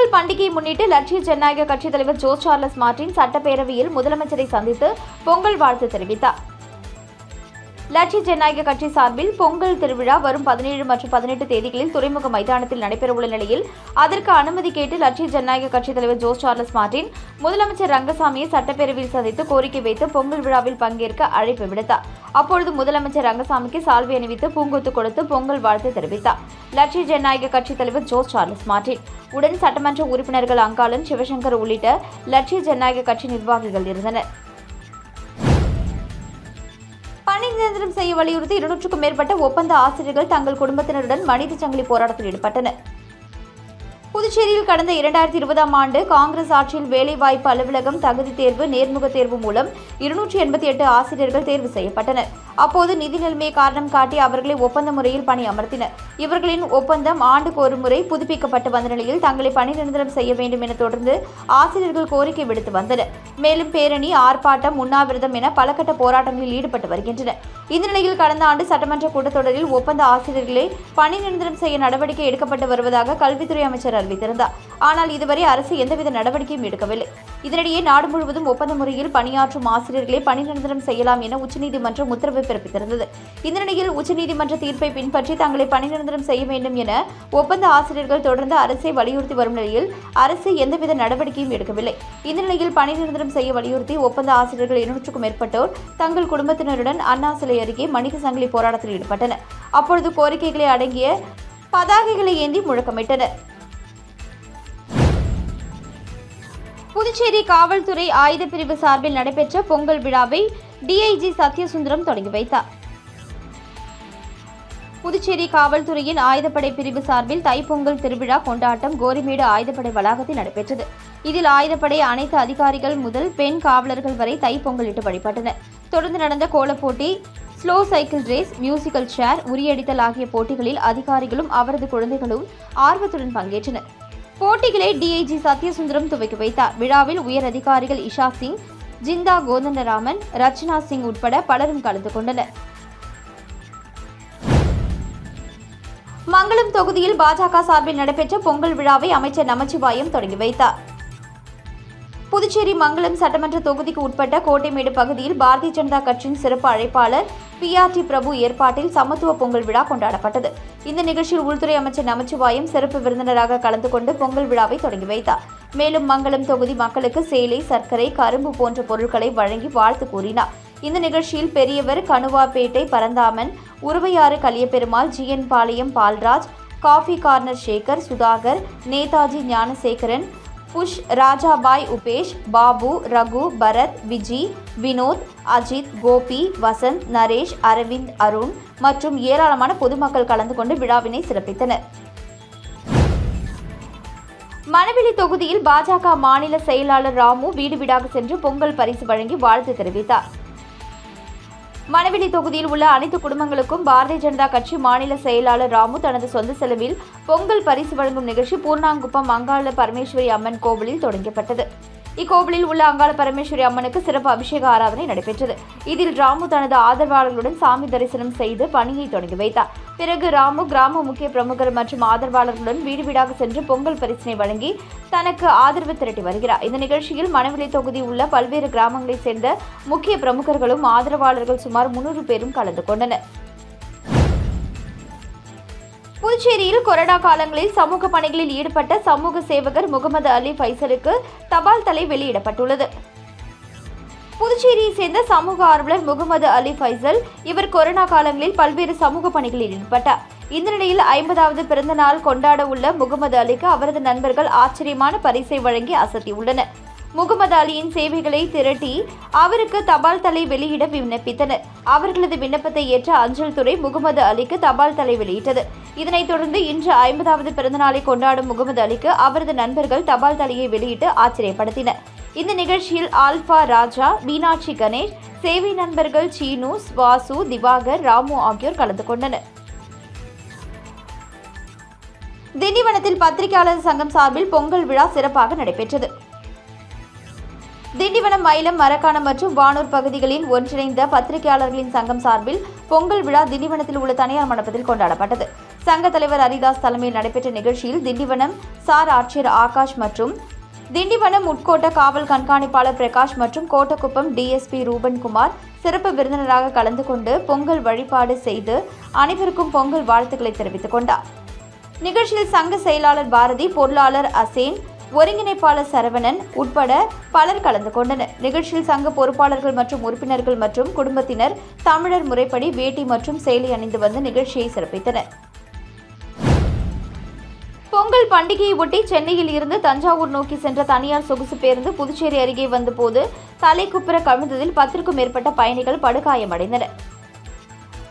பொங்கல் பண்டிகையை முன்னிட்டு லட்சிய ஜனநாயக கட்சித் தலைவர் ஜோஸ் சார்லஸ் மார்டின் சட்டப்பேரவையில் முதலமைச்சரை சந்தித்து பொங்கல் வாழ்த்து தெரிவித்தார். லட்சிய ஜனநாயக கட்சி சார்பில் பொங்கல் திருவிழா வரும் 17 மற்றும் 18 தேதிகளில் துறைமுக மைதானத்தில் நடைபெறவுள்ள நிலையில் அதற்கு அனுமதி கேட்டு லட்சிய ஜனநாயக கட்சித் தலைவர் ஜோஸ் சார்லஸ் மார்டின் முதலமைச்சர் ரங்கசாமியை சட்டப்பேரவையில் சந்தித்து கோரிக்கை வைத்து பொங்கல் விழாவில் பங்கேற்க அழைப்பு விடுத்தார். அப்பொழுது முதலமைச்சர் ரங்கசாமிக்கு சால்வை அணிவித்து பூங்கொத்து கொடுத்து பொங்கல் வாழ்த்து தெரிவித்தார். லட்சிய ஜனநாயக கட்சித் தலைவர் ஜோஸ் சார்லஸ் மார்டின் உடன் சட்டமன்ற உறுப்பினர்கள் அங்காளன், சிவசங்கர் உள்ளிட்ட லட்சிய ஜனநாயக கட்சி நிர்வாகிகள் இருந்தனர். பணி நிரந்தரம் செய்ய வலியுறுத்தி 200க்கும் மேற்பட்ட ஒப்பந்த ஆசிரியர்கள் தங்கள் குடும்பத்தினருடன் மனித சங்கிலி போராட்டத்தில் ஈடுபட்டனர். புதுச்சேரியில் கடந்த 2020ஆம் ஆண்டு காங்கிரஸ் ஆட்சியில் வேலைவாய்ப்பு அலுவலகம் தகுதி தேர்வு நேர்முக தேர்வு மூலம் 288 ஆசிரியர்கள் தேர்வு செய்யப்பட்டனர். அப்போது நிதி நிலைமையை காரணம் காட்டி அவர்களை ஒப்பந்த முறையில் பணி அமர்த்தினர். இவர்களின் ஒப்பந்தம் ஆண்டுக்கு ஒரு முறை புதுப்பிக்கப்பட்டு வந்த நிலையில் தங்களை பணி நிரந்தரம் செய்ய வேண்டும் என தொடர்ந்து ஆசிரியர்கள் கோரிக்கை விடுத்து வந்தனர். மேலும் பேரணி, ஆர்ப்பாட்டம், உண்ணாவிரதம் என பல கட்ட போராட்டங்களில் ஈடுபட்டு வருகின்றனர். இந்த நிலையில் கடந்த ஆண்டு சட்டமன்ற கூட்டத்தொடரில் ஒப்பந்த ஆசிரியர்களை பணி நிரந்தரம் செய்ய நடவடிக்கை எடுக்கப்பட்டு வருவதாக கல்வித்துறை அமைச்சர் அறிவித்திருந்தார். ஆனால் இதுவரை அரசு எந்தவித நடவடிக்கையும் எடுக்கவில்லை. இதனிடையே நாடு முழுவதும் ஒப்பந்த முறையில் பணியாற்றும் ஆசிரியர்களை பணி நிரந்தரம் செய்யலாம் என உச்சநீதிமன்றம் உத்தரவு பிறப்பித்திருந்தது. இந்த நிலையில் உச்சநீதிமன்ற தீர்ப்பை பின்பற்றி தங்களை பணி நிரந்தரம் செய்ய வேண்டும் என ஒப்பந்த ஆசிரியர்கள் தொடர்ந்து அரசை வலியுறுத்தி வரும் நிலையில் அரசு எந்தவித நடவடிக்கையும் எடுக்கவில்லை. இந்த நிலையில் பணி நிரந்தரம் செய்ய வலியுறுத்தி ஒப்பந்த ஆசிரியர்கள் 200க்கும் மேற்பட்டோர் தங்கள் குடும்பத்தினருடன் அண்ணா சிலை அருகே மனித சங்கிலி போராட்டத்தில் ஈடுபட்டனர். அப்பொழுது கோரிக்கைகளை அடங்கிய பதாகைகளை ஏந்தி முழக்கமிட்டனர். புதுச்சேரி காவல்துறை ஆயுத பிரிவு சார்பில் நடைபெற்ற பொங்கல் விழாவை டிஐஜி சத்யசுந்தரம் தொடங்கி வைத்தார். புதுச்சேரி காவல்துறையின் ஆயுதப்படை பிரிவு சார்பில் தைப்பொங்கல் திருவிழா கொண்டாட்டம் கோரிமேடு ஆயுதப்படை வளாகத்தில் நடைபெற்றது. இதில் ஆயுதப்படை அனைத்து அதிகாரிகள் முதல் பெண் காவலர்கள் வரை தைப்பொங்கலிட்டு வழிபட்டனர். தொடர்ந்து நடந்த கோலப்போட்டி, slow cycle race, musical chair, உரியடித்தல் ஆகிய போட்டிகளில் அதிகாரிகளும் அவரது குழந்தைகளும் ஆர்வத்துடன் பங்கேற்றனர். போட்டிகளை டிஐஜி சத்யசுந்தரம் துவக்கி வைத்தார். விழாவில் உயர் அதிகாரிகள் இஷா சிங், ஜிந்தா கோதண்டராமன், ரச்சனா சிங் உட்பட பலரும் கலந்து கொண்டனர். மங்களம் தொகுதியில் பாஜக சார்பில் நடைபெற்ற பொங்கல் விழாவை அமைச்சர் நமச்சிவாயம் தொடங்கி வைத்தார். புதுச்சேரி மங்களம் சட்டமன்ற தொகுதிக்கு உட்பட்ட கோட்டைமேடு பகுதியில் பாரதிய ஜனதா கட்சியின் சிறப்பு அழைப்பாளர் PRT பிரபு ஏற்பாட்டில் சமத்துவ பொங்கல் விழா கொண்டாடப்பட்டது. இந்த நிகழ்ச்சியில் உள்துறை அமைச்சர் நமச்சிவாயம் சிறப்பு விருந்தினராக கலந்து கொண்டு பொங்கல் விழாவை தொடங்கி வைத்தார். மேலும் மங்களம் தொகுதி மக்களுக்கு சேலை, சர்க்கரை, கரும்பு போன்ற பொருட்களை வழங்கி வாழ்த்து கூறினார். இந்த நிகழ்ச்சியில் பெரியவர் Kanuvapettai Paranthaman, Uruvaiyaru Kaliyaperumal, GN Palayam Palraj, coffee corner Sekar, Sudhakar, Netaji Gnanasekaran, Push, Rajabai, Upesh, Babu, Raghu, Bharath, Viji, Vinoth, Ajith, Gopi, Vasanth, Naresh, Aravind, Arun மற்றும் ஏராளமான பொதுமக்கள் கலந்து கொண்டு விழாவினை சிறப்பித்தனர். மணவெளி தொகுதியில் பாஜக மாநில செயலாளர் ராமு வீடு வீடாக சென்று பொங்கல் பரிசு வழங்கி வாழ்த்து தெரிவித்தார். மணவெளி தொகுதியில் உள்ள அனைத்து குடும்பங்களுக்கும் பாரதிய ஜனதா கட்சி மாநில செயலாளர் ராமு தனது சொந்த செலவில் பொங்கல் பரிசு வழங்கும் நிகழ்ச்சி பூர்ணாங்குப்பம் அங்காள பரமேஸ்வரி அம்மன் கோவிலில் தொடங்கப்பட்டது. இக்கோவிலில் உள்ள அங்காள பரமேஸ்வரி அம்மனுக்கு சிறப்பு அபிஷேக ஆராதனை நடைபெற்றது. இதில் ராமு தனது ஆதரவாளர்களுடன் சாமி தரிசனம் செய்து பணியை தொடங்கி வைத்தார். பிறகு ராமு கிராம முக்கிய பிரமுகர் மற்றும் ஆதரவாளர்களுடன் வீடு வீடாக சென்று பொங்கல் பரிசினை வழங்கி தனக்கு ஆதரவு திரட்டி வருகிறார். இந்த நிகழ்ச்சியில் மணவெளி தொகுதி உள்ள பல்வேறு கிராமங்களைச் சேர்ந்த முக்கிய பிரமுகர்களும் ஆதரவாளர்கள் சுமார் 300 பேரும் கலந்து கொண்டனர். புதுச்சேரியில் கொரோனா காலங்களில் சமூக பணிகளில் ஈடுபட்ட சமூக சேவகர் முகமது அலி ஃபைசலுக்கு தபால் தலை வெளியிடப்பட்டுள்ளது. புதுச்சேரியை சேர்ந்த சமூக ஆர்வலர் முகமது அலி ஃபைசல் இவர் கொரோனா காலங்களில் பல்வேறு சமூக பணிகளில் ஈடுபட்டார். இந்த நிலையில் 50வது பிறந்த நாள் கொண்டாட உள்ள முகமது அலிக்கு அவரது நண்பர்கள் ஆச்சரியமான பரிசை வழங்கி அசத்தியுள்ளனர். முகமது அலியின் சேவைகளை திரட்டி அவருக்கு தபால் தலை வெளியிட விண்ணப்பித்தனர். அவர்களது விண்ணப்பத்தை ஏற்ற அஞ்சல் துறை முகமது அலிக்கு தபால் தலை வெளியிட்டது. இதனைத் தொடர்ந்து இன்று 50வது பிறந்தநாளை கொண்டாடும் முகமது அலிக்கு அவரது நண்பர்கள் தபால் தலையை வெளியிட்டு ஆச்சரியப்படுத்தினர். இந்த நிகழ்ச்சியில் ஆல்பா ராஜா, மீனாட்சி கணேஷ், சேவை நண்பர்கள் சீனு, வாசு, திவாகர், ராமு ஆகியோர் கலந்து கொண்டனர். திண்டிவனத்தில் பத்திரிகையாளர் சங்கம் சார்பில் பொங்கல் விழா சிறப்பாக நடைபெற்றது. திண்டிவனம், மயிலம், மரக்காணம் மற்றும் வானூர் பகுதிகளில் ஒன்றிணைந்த பத்திரிகையாளர்களின் சங்கம் சார்பில் பொங்கல் விழா திண்டிவனத்தில் உள்ள தனியார் மண்டபத்தில் கொண்டாடப்பட்டது. சங்க தலைவர் ஹரிதாஸ் தலைமையில் நடைபெற்ற நிகழ்ச்சியில் திண்டிவனம் சார் ஆட்சியர் ஆகாஷ் மற்றும் திண்டிவனம் உட்கோட்ட காவல் கண்காணிப்பாளர் பிரகாஷ் மற்றும் கோட்டக்குப்பம் டிஎஸ்பி ரூபன்குமார் சிறப்பு விருந்தினராக கலந்து கொண்டு பொங்கல் வழிபாடு செய்து அனைவருக்கும் பொங்கல் வாழ்த்துக்களை தெரிவித்துக் கொண்டார். நிகழ்ச்சியில் சங்க செயலாளர் பாரதி, பொருளாளர் அசேன், ஒருங்கிணைப்பாளர் சரவணன் உட்பட பலர் கலந்து கொண்டனர். நிகழ்ச்சியில் சங்க பொறுப்பாளர்கள் மற்றும் உறுப்பினர்கள் மற்றும் குடும்பத்தினர் தமிழர் முறைப்படி வேட்டி மற்றும் சேலை அணிந்து வந்து நிகழ்ச்சியை சிறப்பித்தனர். பொங்கல் பண்டிகையை ஒட்டி சென்னையில் இருந்து தஞ்சாவூர் நோக்கி சென்ற தனியார் சொகுசு பேருந்து புதுச்சேரி அருகே வந்தபோது தலைக்குப்புற கவிழ்ந்ததில் 10க்கும் மேற்பட்ட பயணிகள் படுகாயமடைந்தனர்.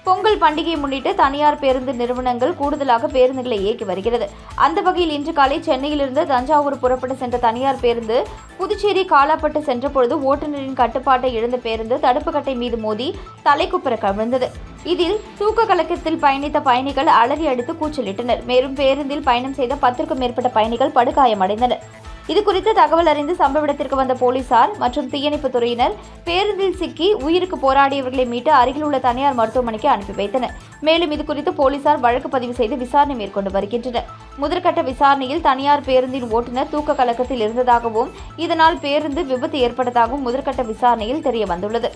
பொங்கல் பண்டிகையை முன்னிட்டு தனியார் பேருந்து நிறுவனங்கள் கூடுதலாக பேருந்துகளை இயக்கி வருகிறது. அந்த வகையில் இன்று காலை சென்னையிலிருந்து தஞ்சாவூர் புறப்பட்டு சென்ற தனியார் பேருந்து புதுச்சேரி காலாப்பட்டு சென்றபொழுது ஓட்டுநரின் கட்டுப்பாட்டை இழந்த பேருந்து தடுப்புக்கட்டை மீது மோதி தலைக்குப்புற கவிழ்ந்தது. இதில் தூக்க கலக்கத்தில் பயணித்த பயணிகள் அலறி அடித்து கூச்சலிட்டனர். மேலும் பேருந்தில் பயணம் செய்த 10க்கும் மேற்பட்ட பயணிகள் படுகாயமடைந்தனர். இதுகுறித்து தகவல் அறிந்து சம்பவ இடத்திற்கு வந்த போலீசார் மற்றும் தீயணைப்புத் துறையினர் பேருந்தில் சிக்கி உயிருக்கு போராடியவர்களை மீட்டு அருகில் உள்ள தனியார் மருத்துவமனைக்கு அனுப்பி வைத்தனர். மேலும் இதுகுறித்து போலீசார் வழக்கு பதிவு செய்து விசாரணை மேற்கொண்டு வருகின்றனர். முதற்கட்ட விசாரணையில் தனியார் பேருந்தின் ஓட்டுநர் தூக்க கலக்கத்தில் இருந்ததாகவும் இதனால் பேருந்து விபத்து ஏற்பட்டதாகவும் முதற்கட்ட விசாரணையில் தெரியவந்துள்ளது.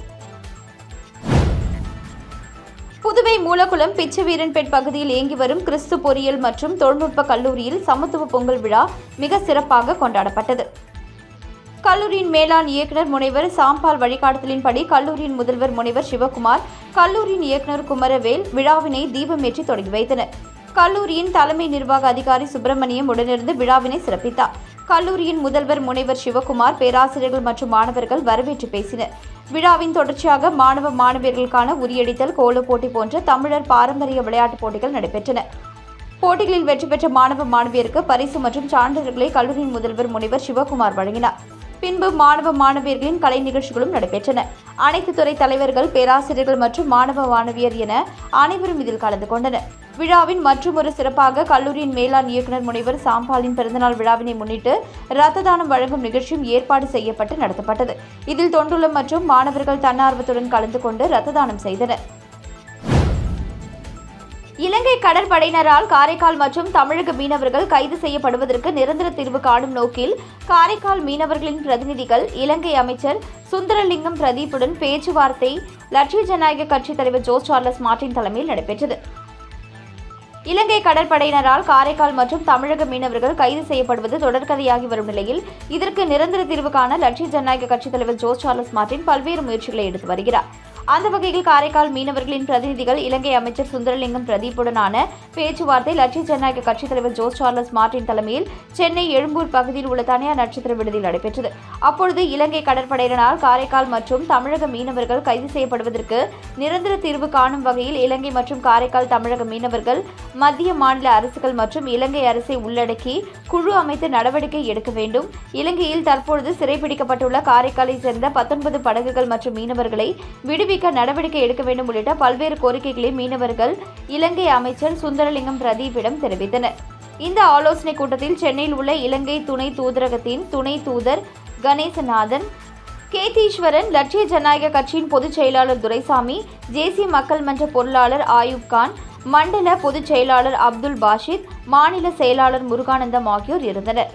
புதுவை மூலக்குளம் பிச்சவீரன்பேட் பகுதியில் இயங்கி வரும் கிறிஸ்து பொறியியல் மற்றும் தொழில்நுட்ப கல்லூரியில் சமத்துவ பொங்கல் விழா மிக சிறப்பாக கொண்டாடப்பட்டது. கல்லூரியின் மேலாண் இயக்குநர் முனைவர் சாம்பால் வழிகாட்டுதலின்படி கல்லூரியின் முதல்வர் முனைவர் சிவகுமார், கல்லூரியின் இயக்குநர் குமரவேல் விழாவினை தீபமேற்றி தொடங்கி வைத்தனர். கல்லூரியின் தலைமை நிர்வாக அதிகாரி சுப்பிரமணியம் உடனிருந்து விழாவினை சிறப்பித்தார். கல்லூரியின் முதல்வர் முனைவர் சிவகுமார், பேராசிரியர்கள் மற்றும் மாணவர்கள் வரவேற்று பேசினர். விழாவின் தொடர்ச்சியாக மாணவ மாணவியர்களுக்கான உரியடித்தல், கோல போட்டி போன்ற தமிழர் பாரம்பரிய விளையாட்டுப் போட்டிகள் நடைபெற்றன. போட்டிகளில் வெற்றி பெற்ற மாணவ மாணவியருக்கு பரிசு மற்றும் சான்றிதழ்களை கல்லூரியின் முதல்வர் முனைவர் சிவகுமார் வழங்கினார். பின்பு மாணவ மாணவியர்களின் கலை நிகழ்ச்சிகளும் நடைபெற்றன. அனைத்து துறை தலைவர்கள், பேராசிரியர்கள் மற்றும் மாணவ மாணவியர் என அனைவரும் இதில் கலந்து கொண்டனர். விழாவின் மற்றொரு சிறப்பாக கல்லூரியின் மேலாண் இயக்குநர் முனைவர் சாம்பாலின் பிறந்தநாள் விழாவினை முன்னிட்டு இரத்த தானம் வழங்கும் நிகழ்ச்சியும் ஏற்பாடு செய்யப்பட்டு நடத்தப்பட்டது. இதில் தொண்டுள்ளம் மற்றும் மாணவர்கள் தன்னார்வத்துடன் கலந்து கொண்டு இரத்த தானம் செய்தனர். இலங்கை கடற்படையினரால் காரைக்கால் மற்றும் தமிழக மீனவர்கள் கைது செய்யப்படுவதற்கு நிரந்தர தீர்வு காணும் நோக்கில் காரைக்கால் மீனவர்களின் பிரதிநிதிகள் இலங்கை அமைச்சர் சுந்தரலிங்கம் பிரதீப்புடன் பேச்சுவார்த்தை லட்சிய ஜனநாயக கட்சித் தலைவர் ஜோஸ் சார்லஸ் மார்டின் தலைமையில் நடைபெற்றது. இலங்கை கடற்படையினரால் காரைக்கால் மற்றும் தமிழக மீனவர்கள் கைது செய்யப்படுவது தொடர்கதையாகி வரும் நிலையில் இதற்கு நிரந்தர தீர்வு காண லட்சிய ஜனநாயக கட்சித் தலைவர் ஜோஸ் சார்லஸ் மார்டின் பல்வேறு முயற்சிகளை எடுத்து வருகிறார். அந்த வகையில் காரைக்கால் மீனவர்களின் பிரதிநிதிகள் இலங்கை அமைச்சர் சுந்தரலிங்கம் பிரதீப்புடனான பேச்சுவார்த்தை லட்சிய ஜனநாயக கட்சித் தலைவர் ஜோஸ் சார்லஸ் மார்டின் தலைமையில் சென்னை எழும்பூர் பகுதியில் உள்ள தனியார் நட்சத்திர விடுதியில் நடைபெற்றது. அப்பொழுது இலங்கை கடற்படையினரால் காரைக்கால் மற்றும் தமிழக மீனவர்கள் கைது செய்யப்படுவதற்கு நிரந்தர தீர்வு காணும் வகையில் இலங்கை மற்றும் காரைக்கால் தமிழக மீனவர்கள் மத்திய மாநில அரசுகள் மற்றும் இலங்கை அரசை உள்ளடக்கி குழு அமைத்து நடவடிக்கை எடுக்க வேண்டும். இலங்கையில் தற்பொழுது சிறைப்பிடிக்கப்பட்டுள்ள காரைக்காலை சேர்ந்த 19 படகுகள் மற்றும் மீனவர்களை விடுவிக்க நடவடிக்கை எடுக்க வேண்டும் உள்ளிட்ட பல்வேறு கோரிக்கைகளை மீனவர்கள் இலங்கை அமைச்சர் சுந்தரலிங்கம் பிரதீப்பிடம் தெரிவித்தனர். இந்த ஆலோசனைக் கூட்டத்தில் சென்னையில் உள்ள இலங்கை துணை தூதரகத்தின் துணை தூதர் கணேசநாதன், கேதீஸ்வரன், லட்சிய ஜனநாயக கட்சியின் பொதுச் செயலாளர் துரைசாமி, தேசிய மக்கள் மன்ற பொருளாளர் ஆயூப் கான், மண்டல பொதுச் செயலாளர் அப்துல் பாஷித், மாநில செயலாளர் முருகானந்தம் ஆகியோர் இருந்தனர்.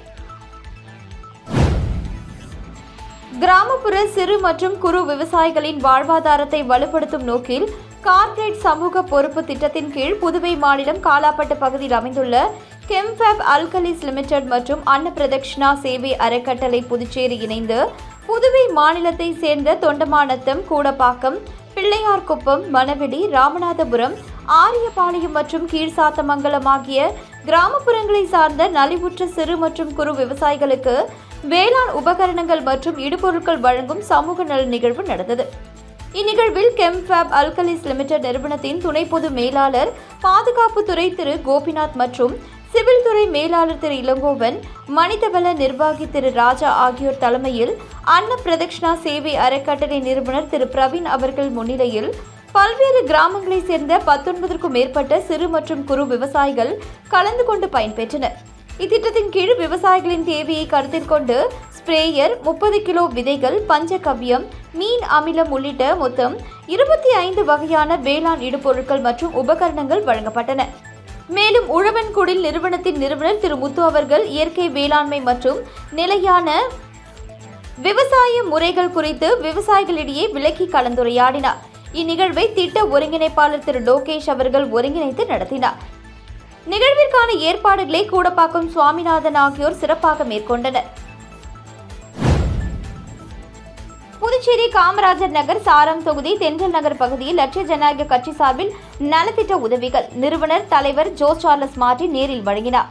கிராமப்புற சிறு மற்றும் குறு விவசாயிகளின் வாழ்வாதாரத்தை வலுப்படுத்தும் நோக்கில் கார்ப்பரேட் சமூக பொறுப்பு திட்டத்தின் கீழ் புதுவை மாநிலம் காலாப்பட்டு பகுதியில் அமைந்துள்ள கெம்ஃபேப் அல்கலிஸ் லிமிடெட் மற்றும் அன்ன பிரதக்ஷிணா சேவை அறக்கட்டளை புதுச்சேரி இணைந்து புதுவை மாநிலத்தை சேர்ந்த தொண்டமாநத்தம், கூடப்பாக்கம், பிள்ளையார்குப்பம், மணவெளி, ராமநாதபுரம், ஆரியபாளையம் மற்றும் கீழ்சாத்தமங்கலம் ஆகிய கிராமப்புறங்களை சார்ந்த நலிவுற்ற சிறு மற்றும் குறு விவசாயிகளுக்கு வேளாண் உபகரணங்கள் மற்றும் இடுபொருட்கள் வழங்கும் சமூக நல நிகழ்வு நடந்தது. இந்நிகழ்வில் கெம்ஃபேப் அல்கலிஸ் லிமிடெட் நிறுவனத்தின் துணை பொது மேலாளர் பாதுகாப்புத்துறை திரு கோபிநாத் மற்றும் சிவில் துறை மேலாளர் திரு இளங்கோவன், மனிதவள நிர்வாகி திரு ராஜா ஆகியோர் தலைமையில் அன்ன பிரதக்ஷிணா சேவை அறக்கட்டளை நிறுவனர் திரு பிரவீன் அவர்கள் முன்னிலையில் பல்வேறு கிராமங்களைச் சேர்ந்த 19க்கும் மேற்பட்ட சிறு மற்றும் குறு விவசாயிகள் கலந்து கொண்டு பயன்பெற்றனர். இத்திட்டத்தின் கீழ் விவசாயிகளின் தேவையை கருத்தில் கொண்டு ஸ்ப்ரேயர், 30 கிலோ விதைகள், பஞ்சகவ்யம், மீன் அமிலம் உள்ளிட்ட மொத்தம் 25 வகையான வேளாண் இடுபொருட்கள் மற்றும் உபகரணங்கள் வழங்கப்பட்டன. மேலும் உழவன்குடில் நிறுவனத்தின் நிறுவனர் திரு முத்து அவர்கள் இயற்கை வேளாண்மை மற்றும் நிலையான விவசாய முறைகள் குறித்து விவசாயிகளிடையே விளக்கி கலந்துரையாடினார். இந்நிகழ்வை திட்ட ஒருங்கிணைப்பாளர் திரு லோகேஷ் அவர்கள் ஒருங்கிணைத்து நடத்தினார். நிகழ்விற்கான ஏற்பாடுகளை கூடப்பாக்கம் சுவாமிநாதன் ஆகியோர் சிறப்பாக மேற்கொண்டனர். புதுச்சேரி காமராஜர் நகர் சாரம் தொகுதி தென்றல் நகர் பகுதியில் லட்சிய ஜனநாயக கட்சி சார்பில் நலத்திட்ட உதவிகள் நிறுவனர் தலைவர் ஜோஸ் சார்லஸ் மார்ட்டின் நேரில் வழங்கினார்.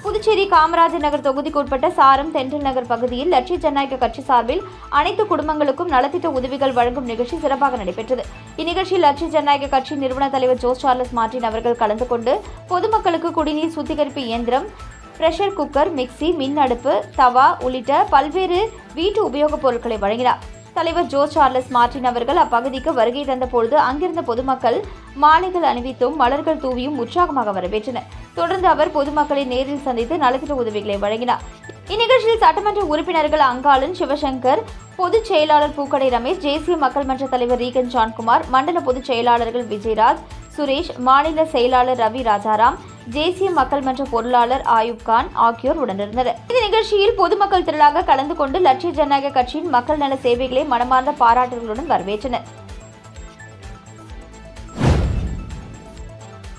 புதுச்சேரி காமராஜர் நகர் தொகுதிக்குட்பட்ட சாரம் தென்றல் நகர் பகுதியில் லட்சிய ஜனநாயக கட்சி சார்பில் அனைத்து குடும்பங்களுக்கும் நலத்திட்ட உதவிகள் வழங்கும் நிகழ்ச்சி சிறப்பாக நடைபெற்றது. இந்நிகழ்ச்சியில் லட்சிய ஜனநாயக கட்சி நிறுவன தலைவர் ஜோஸ் சார்லஸ் மார்ட்டின் அவர்கள் கலந்து கொண்டு பொதுமக்களுக்கு குடிநீர் சுத்திகரிப்பு இயந்திரம், பிரஷர் குக்கர், மிக்சி, மின் அடுப்பு, தவா உள்ளிட்ட பல்வேறு வீட்டு உபயோகப் பொருட்களை வழங்கினார். தலைவர் ஜோஸ் சார்லஸ் மார்ட்டின் அவர்கள் அப்பகுதிக்கு வருகை தந்த பொழுது அங்கிருந்த பொதுமக்கள் மாலைகள் அணிவித்தும் மலர்கள் தூவியும் உற்சாகமாக வரவேற்றனர். தொடர்ந்து அவர் பொதுமக்களை நேரில் சந்தித்து நலத்திட்ட உதவிகளை வழங்கினார். இந்நிகழ்ச்சியில் சட்டமன்ற உறுப்பினர்கள் அங்காளன், சிவசங்கர், பொதுச் செயலாளர் பூக்கடை ரமேஷ், தேசிய மக்கள் மன்ற தலைவர் ரீகன் ஜான்குமார், மண்டல பொதுச் செயலாளர்கள் விஜயராஜ், சுரேஷ், மாநில செயலாளர் ரவி ராஜாராம், தேசிய மக்கள் மன்ற பொருளாளர் ஆயுப் கான் ஆகியோர் உடனிருந்தனர். இந்த நிகழ்ச்சியில் பொதுமக்கள் திரளாக கலந்து கொண்டு லட்சிய ஜனநாயக கட்சியின் மக்கள் நல சேவைகளை மனமார்ந்த பாராட்டுகளுடன் வரவேற்றனர்.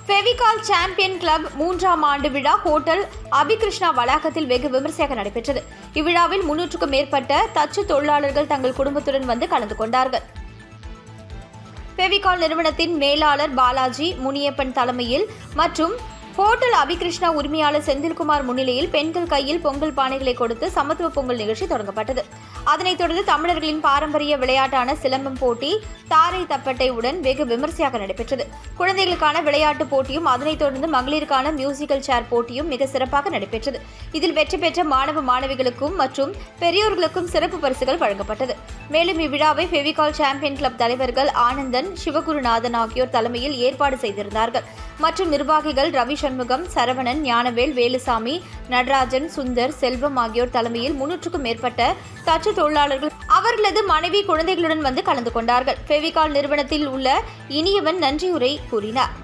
ஃபெவிகால் சாம்பியன் கிளப் 3ஆம் ஆண்டு விழா ஹோட்டல் அபிகிருஷ்ணா வளாகத்தில் வெகு விமர்சையாக நடைபெற்றது. இவ்விழாவில் 300க்கும் மேற்பட்ட தச்சு தொழிலாளர்கள் தங்கள் குடும்பத்துடன் வந்து கலந்து கொண்டார்கள். ஃபெவிகால் நிறுவனத்தின் மேலாளர் பாலாஜி முனியப்பன் தலைமையில் மற்றும் ஹோட்டல் அபிகிருஷ்ணா உரிமையாளர் செந்தில்குமார் முன்னிலையில் பெண்கள் கையில் பொங்கல் பானைகளை கொடுத்து சமத்துவ பொங்கல் நிகழ்ச்சி தொடங்கப்பட்டது. அதனைத் தொடர்ந்து தமிழர்களின் பாரம்பரிய விளையாட்டான சிலம்பம் போட்டி தாரை தப்பட்டை உடன் வெகு விமர்சையாக நடைபெற்றது. குழந்தைகளுக்கான விளையாட்டுப் போட்டியும் அதனைத் தொடர்ந்து மகளிருக்கான மியூசிக்கல் சேர் போட்டியும் மிக சிறப்பாக நடைபெற்றது. இதில் வெற்றி பெற்ற மாணவ மாணவிகளுக்கும் மற்றும் பெரியோர்களுக்கும் சிறப்பு பரிசுகள் வழங்கப்பட்டது. மேலும் இவ்விழாவை ஃபெவிகால் சாம்பியன் கிளப் தலைவர்கள் ஆனந்தன், சிவகுருநாதன் ஆகியோர் தலைமையில் ஏற்பாடு செய்திருந்தார்கள். மற்றும் நிர்வாகிகள் ரவி சண்முகம், சரவணன், ஞானவேல், வேலுசாமி, நடராஜன், சுந்தர், செல்வம் ஆகியோர் தலைமையில் 300க்கும் மேற்பட்ட தச்சு தொழிலாளர்கள் அவர்களது மனைவி, குழந்தைகளுடன் வந்து கலந்து கொண்டார்கள். ஃபெவிகால் நிறுவனத்தில் உள்ள இனியவன் நன்றியுரை கூறினார்.